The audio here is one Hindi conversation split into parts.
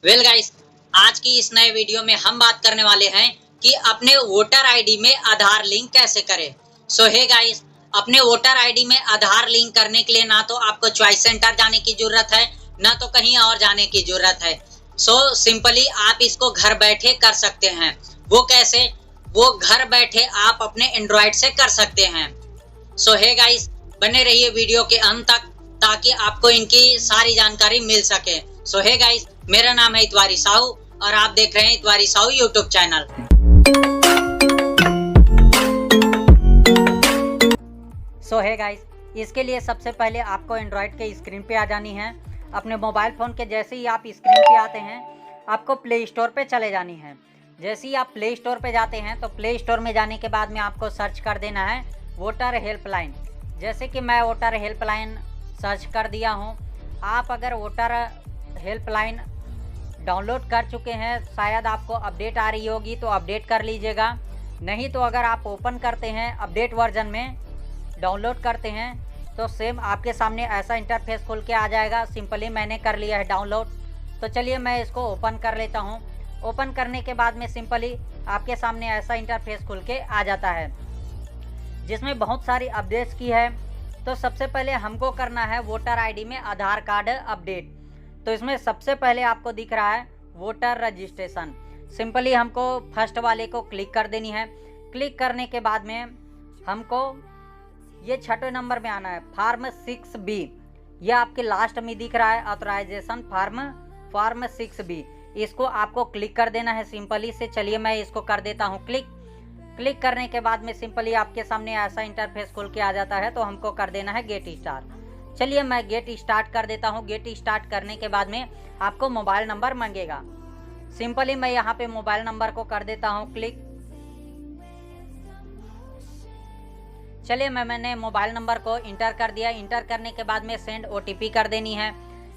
वेल गाइस, आज की इस नए वीडियो में हम बात करने वाले हैं कि अपने वोटर आईडी में आधार लिंक कैसे करें। सो हे गाइस, अपने वोटर आईडी में आधार लिंक करने के लिए ना तो आपको चॉइस सेंटर जाने की जरूरत है, ना तो कहीं और जाने की जरूरत है। सो सिंपली आप इसको घर बैठे कर सकते हैं। वो कैसे? वो घर बैठे आप अपने एंड्रॉइड से कर सकते हैं। सो हे गाइस, बने रहिए वीडियो के अंत तक ताकि आपको इनकी सारी जानकारी मिल सके। सो हे गाइस, मेरा नाम है इतवारी साहू और आप देख रहे हैं इतवारी साहू यूट्यूब चैनल। सो हे गाइस, इसके लिए सबसे पहले आपको एंड्रॉयड के स्क्रीन पे आ जानी है। अपने मोबाइल फ़ोन के जैसे ही आप स्क्रीन पे आते हैं, आपको प्ले स्टोर पे चले जानी है। जैसे ही आप प्ले स्टोर पे जाते हैं तो प्ले स्टोर में जाने के बाद में आपको सर्च कर देना है वोटर हेल्पलाइन। जैसे कि मैं वोटर हेल्पलाइन सर्च कर दिया हूँ। आप अगर वोटर हेल्पलाइन डाउनलोड कर चुके हैं, शायद आपको अपडेट आ रही होगी तो अपडेट कर लीजिएगा। नहीं तो अगर आप ओपन करते हैं अपडेट वर्जन में डाउनलोड करते हैं तो सेम आपके सामने ऐसा इंटरफेस खुल के आ जाएगा। सिंपली मैंने कर लिया है डाउनलोड, तो चलिए मैं इसको ओपन कर लेता हूँ। ओपन करने के बाद में सिंपली आपके सामने ऐसा इंटरफेस खुल के आ जाता है जिसमें बहुत सारी अपडेट्स की है। तो सबसे पहले हमको करना है वोटर आईडी में आधार कार्ड अपडेट। तो इसमें सबसे पहले आपको दिख रहा है वोटर रजिस्ट्रेशन। सिंपली हमको फर्स्ट वाले को क्लिक कर देनी है। क्लिक करने के बाद में हमको ये छठे नंबर में आना है, फॉर्म 6B। यह आपके लास्ट में दिख रहा है ऑथराइजेशन फॉर्म 6B। इसको आपको क्लिक कर देना है सिंपली से। चलिए मैं इसको कर देता हूँ क्लिक। क्लिक करने के बाद में सिंपली आपके सामने ऐसा इंटरफेस खुल के आ जाता है। तो हमको कर देना है गेट स्टार्ट। चलिए मैं गेट स्टार्ट कर देता हूँ। गेट स्टार्ट करने के बाद में आपको मोबाइल नंबर मांगेगा। सिंपली मैं यहाँ पे मोबाइल नंबर को कर देता हूँ क्लिक। चलिए मैंने मोबाइल नंबर को इंटर कर दिया। इंटर करने के बाद में सेंड OTP कर देनी है।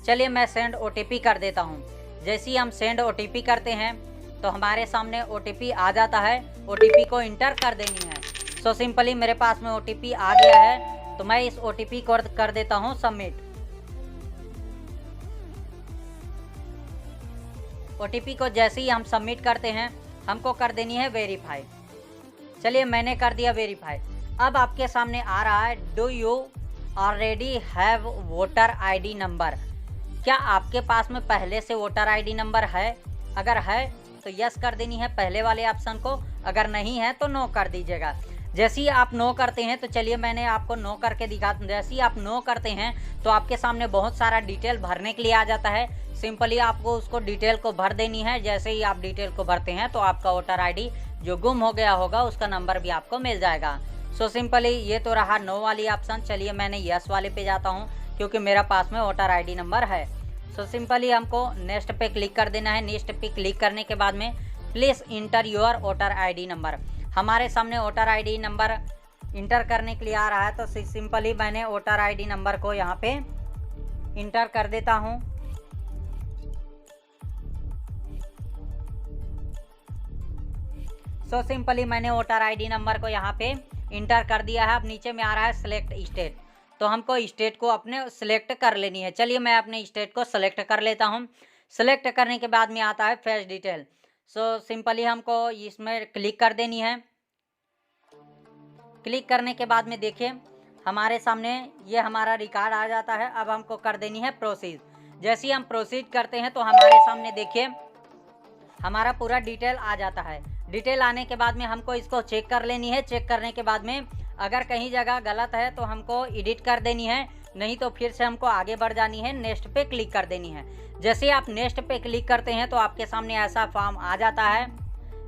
चलिए मैं सेंड OTP कर देता हूँ। जैसे ही हम सेंड OTP करते हैं तो हमारे सामने OTP आ जाता है। OTP को इंटर कर देनी है। सो सिंपली मेरे पास में OTP आ गया है, तो मैं इस OTP को कर देता हूँ सबमिट। OTP को जैसे ही हम सबमिट करते हैं हमको कर देनी है वेरीफाई। चलिए मैंने कर दिया वेरीफाई। अब आपके सामने आ रहा है do you already have voter ID number. क्या आपके पास में पहले से वोटर आईडी नंबर है? अगर है तो यस कर देनी है पहले वाले ऑप्शन को, अगर नहीं है तो नो कर दीजिएगा। जैसे ही आप नो करते हैं तो चलिए मैंने आपको नो करके दिखा। जैसे ही आप नो करते हैं तो आपके सामने बहुत सारा डिटेल भरने के लिए आ जाता है। सिंपली आपको उसको डिटेल को भर देनी है। जैसे ही आप डिटेल को भरते हैं तो आपका वोटर आईडी जो गुम हो गया होगा उसका नंबर भी आपको मिल जाएगा। सो सिंपली ये तो रहा नो वाली ऑप्शन। चलिए मैंने यस वाले पे जाता हूँ क्योंकि मेरा पास में वोटर आईडी नंबर है। सो सिंपली हमको नेक्स्ट पे क्लिक कर देना है। नेक्स्ट पे क्लिक करने के बाद में please inter your voter ID number. हमारे सामने वोटर आईडी नंबर इंटर करने के लिए आ रहा है। तो सिंपली मैंने वोटर आईडी नंबर को यहाँ पे इंटर कर देता हूँ। सो सिंपली मैंने वोटर आईडी नंबर को यहाँ पे इंटर कर दिया है। अब नीचे में आ रहा है सिलेक्ट स्टेट, तो हमको स्टेट को अपने सेलेक्ट कर लेनी है। चलिए मैं अपने स्टेट को सेलेक्ट कर लेता हूँ। सेलेक्ट करने के बाद में आता है फेस डिटेल। सो सिंपली हमको इसमें क्लिक कर देनी है। क्लिक करने के बाद में देखिए हमारे सामने ये हमारा रिकॉर्ड आ जाता है। अब हमको कर देनी है प्रोसीड। जैसे ही हम प्रोसीड करते हैं तो हमारे सामने देखिए हमारा पूरा डिटेल आ जाता है। डिटेल आने के बाद में हमको इसको चेक कर लेनी है। चेक करने के बाद में अगर कहीं जगह गलत है तो हमको एडिट कर देनी है, नहीं तो फिर से हमको आगे बढ़ जानी है। नेक्स्ट पे क्लिक कर देनी है। जैसे आप नेक्स्ट पे क्लिक करते हैं तो आपके सामने ऐसा फॉर्म आ जाता है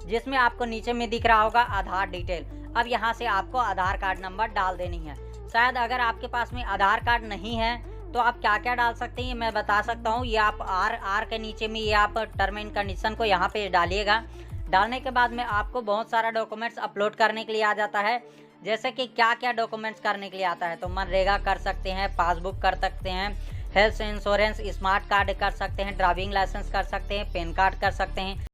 जिसमें आपको नीचे में दिख रहा होगा आधार डिटेल। अब यहाँ से आपको आधार कार्ड नंबर डाल देनी है। शायद अगर आपके पास में आधार कार्ड नहीं है तो आप क्या क्या डाल सकते हैं मैं बता सकता हूँ। ये आप आर के नीचे में ये आप टर्म एंड कंडीशन को यहाँ पे डालिएगा। डालने के बाद में आपको बहुत सारा डॉक्यूमेंट्स अपलोड करने के लिए आ जाता है। जैसे कि क्या क्या डॉक्यूमेंट्स करने के लिए आता है, तो मनरेगा कर सकते हैं, पासबुक कर सकते हैं, हेल्थ इंश्योरेंस, स्मार्ट कार्ड कर सकते हैं, ड्राइविंग लाइसेंस कर सकते हैं, पैन कार्ड कर सकते हैं।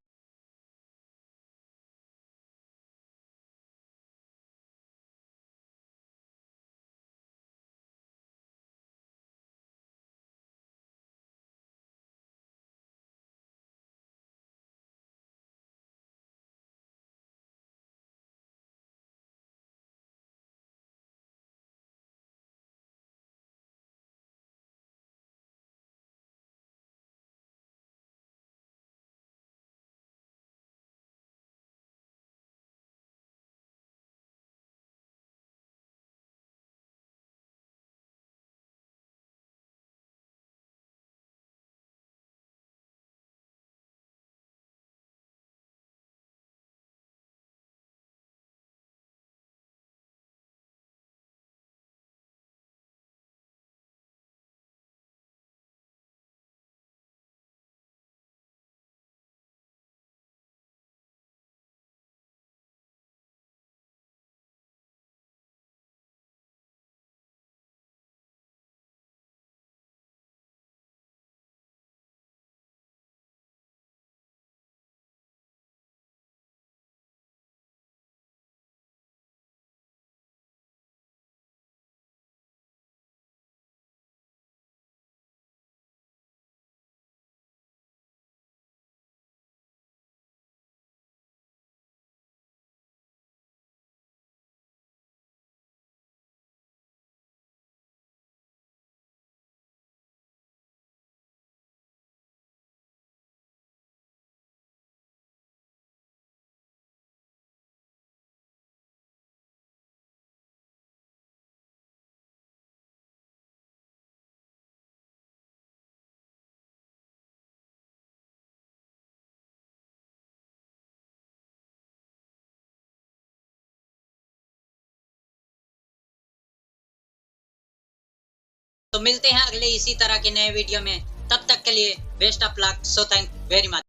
तो मिलते हैं अगले इसी तरह के नए वीडियो में, तब तक के लिए best of luck, so thank very much.